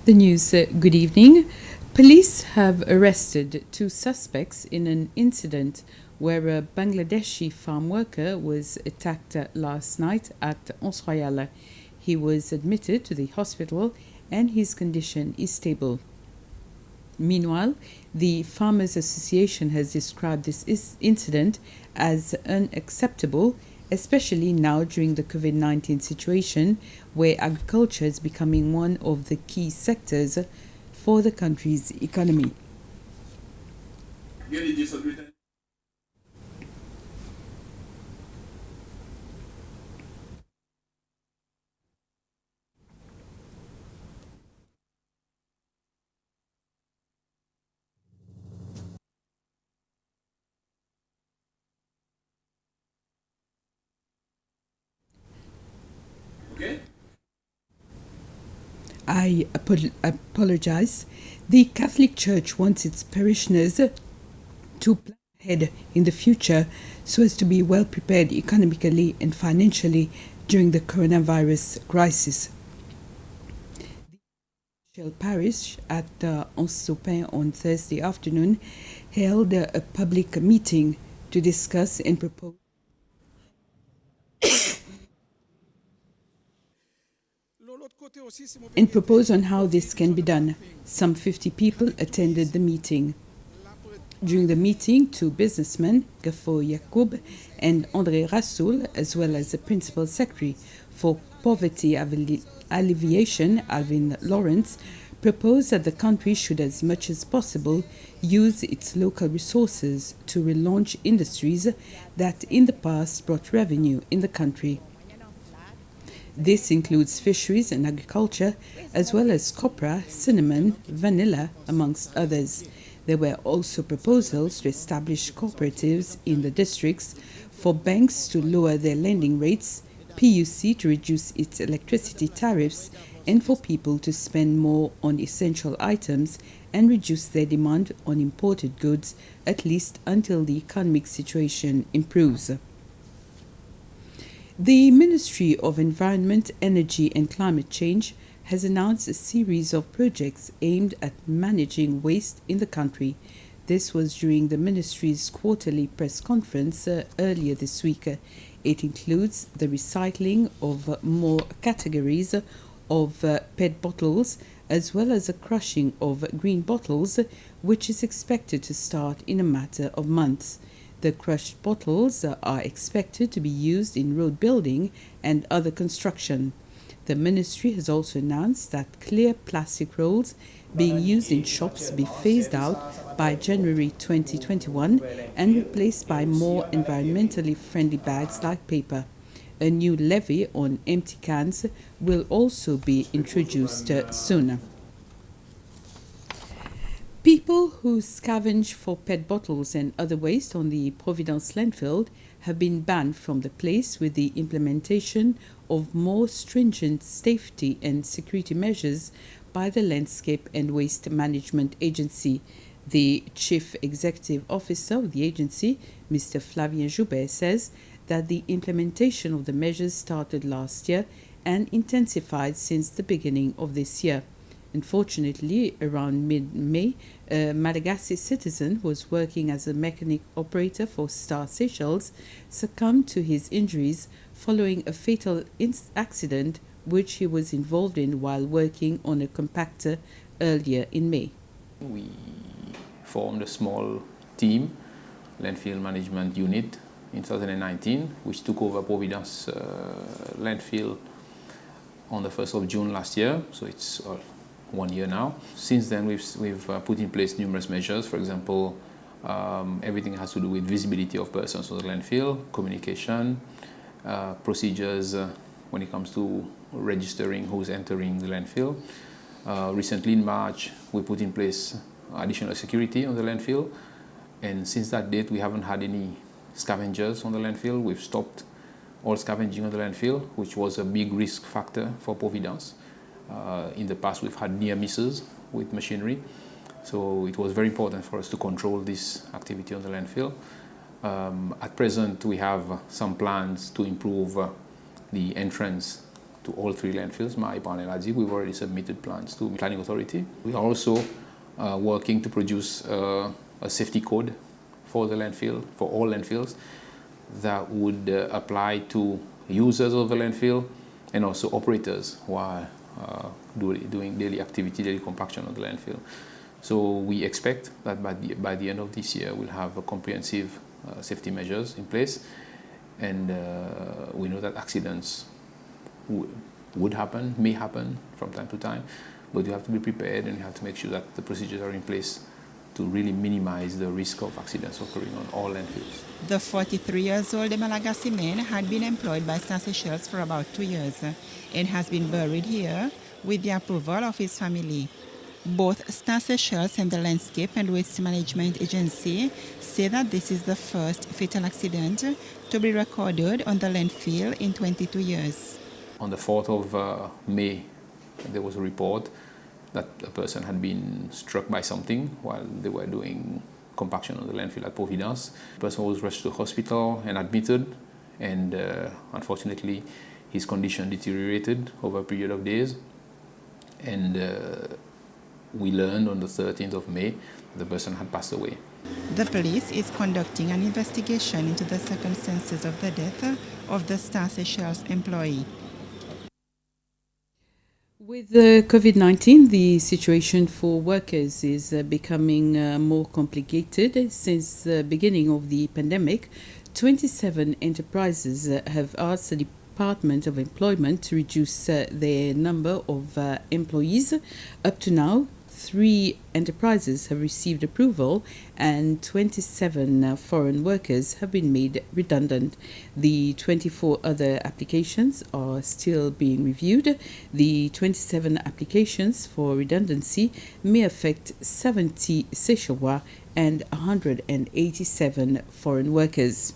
The news, good evening. Police have arrested two suspects in an incident where a Bangladeshi farm worker was attacked last night at Ons Royal. He was admitted to the hospital and his condition is stable. Meanwhile, the Farmers Association has described this incident as unacceptable, especially now during the COVID-19 situation, where agriculture is becoming one of the key sectors for the country's economy. I apologize. The Catholic Church wants its parishioners to plan ahead in the future so as to be well prepared economically and financially during the coronavirus crisis. The parish at Ons-Sopin on Thursday afternoon held a public meeting to discuss and propose on how this can be done. Some 50 people attended the meeting. During the meeting, two businessmen, Gafo Yacoub and André Rassoul, as well as the principal secretary for poverty alleviation, Alvin Lawrence, proposed that the country should, as much as possible, use its local resources to relaunch industries that in the past brought revenue in the country. This includes fisheries and agriculture, as well as copra, cinnamon, vanilla, amongst others. There were also proposals to establish cooperatives in the districts, for banks to lower their lending rates, PUC to reduce its electricity tariffs, and for people to spend more on essential items and reduce their demand on imported goods, at least until the economic situation improves. The Ministry of Environment, Energy and Climate Change has announced a series of projects aimed at managing waste in the country. This was during the ministry's quarterly press conference earlier this week. It includes the recycling of more categories of PET bottles, as well as the crushing of green bottles, which is expected to start in a matter of months. The crushed bottles are expected to be used in road building and other construction. The ministry has also announced that clear plastic rolls being used in shops be phased out by January 2021 and replaced by more environmentally friendly bags like paper. A new levy on empty cans will also be introduced soon. People who scavenge for PET bottles and other waste on the Providence landfill have been banned from the place with the implementation of more stringent safety and security measures by the Landscape and Waste Management Agency. The Chief Executive Officer of the agency, Mr. Flavien Joubert, says that the implementation of the measures started last year and intensified since the beginning of this year. Unfortunately, around mid-May, a Malagasy citizen who was working as a mechanic operator for Star Seychelles succumbed to his injuries following a fatal accident which he was involved in while working on a compactor earlier in May. We formed a small team, Landfill Management Unit, in 2019, which took over Providence landfill on the 1st of June last year, so it's 1 year now. Since then, we've put in place numerous measures. For example, everything has to do with visibility of persons on the landfill, communication, procedures when it comes to registering who's entering the landfill. Recently in March, we put in place additional security on the landfill, and since that date, we haven't had any scavengers on the landfill. We've stopped all scavenging on the landfill, which was a big risk factor for Providence. In the past, we've had near misses with machinery, so it was very important for us to control this activity on the landfill. At present, we have some plans to improve the entrance to all three landfills, Maipan and Ladzik. We've already submitted plans to the Planning Authority. We are also working to produce a safety code for the landfill, for all landfills, that would apply to users of the landfill and also operators who are doing daily activity, daily compaction of the landfill. So we expect that by the end of this year, we'll have a comprehensive safety measures in place, and we know that accidents would happen, may happen from time to time, but you have to be prepared and you have to make sure that the procedures are in place to really minimize the risk of accidents occurring on all landfills. The 43-year-old Malagasy man had been employed by Star Seychelles for about 2 years and has been buried here with the approval of his family. Both Star Seychelles and the Landscape and Waste Management Agency say that this is the first fatal accident to be recorded on the landfill in 22 years. On the 4th of May, there was a report that a person had been struck by something while they were doing compaction on the landfill at Providence. The person was rushed to hospital and admitted, and unfortunately his condition deteriorated over a period of days, and we learned on the 13th of May the person had passed away. The police is conducting an investigation into the circumstances of the death of the Star Seychelles employee. With COVID-19, the situation for workers is becoming more complicated. Since the beginning of the pandemic, 27 enterprises have asked the Department of Employment to reduce their number of employees. Up to now, 3 enterprises have received approval and 27 foreign workers have been made redundant. The 24 other applications are still being reviewed. The 27 applications for redundancy may affect 70 Seychellois and 187 foreign workers.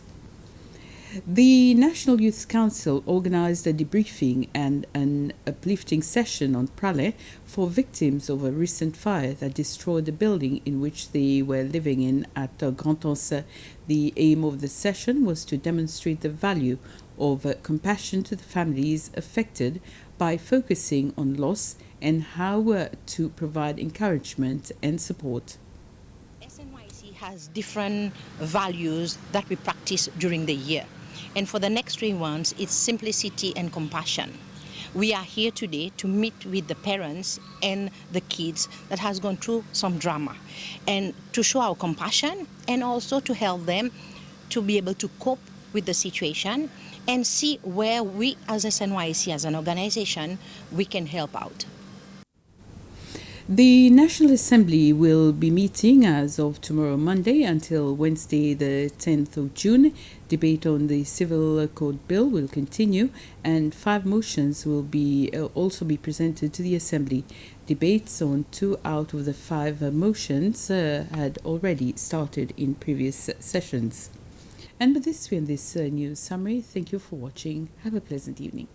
The National Youth Council organized a debriefing and an uplifting session on Pralais for victims of a recent fire that destroyed the building in which they were living in at Grand-Anse. The aim of the session was to demonstrate the value of compassion to the families affected by focusing on loss and how to provide encouragement and support. SNYC has different values that we practice during the year. And for the next 3 months, it's simplicity and compassion. We are here today to meet with the parents and the kids that has gone through some drama, and to show our compassion and also to help them to be able to cope with the situation and see where we as SNYC, as an organization, we can help out. The National Assembly will be meeting as of tomorrow Monday until Wednesday the 10th of June. Debate on the Civil Code Bill will continue and 5 motions will also be presented to the Assembly. Debates on 2 out of the 5 motions had already started in previous sessions. And with this, we end this news summary. Thank you for watching. Have a pleasant evening.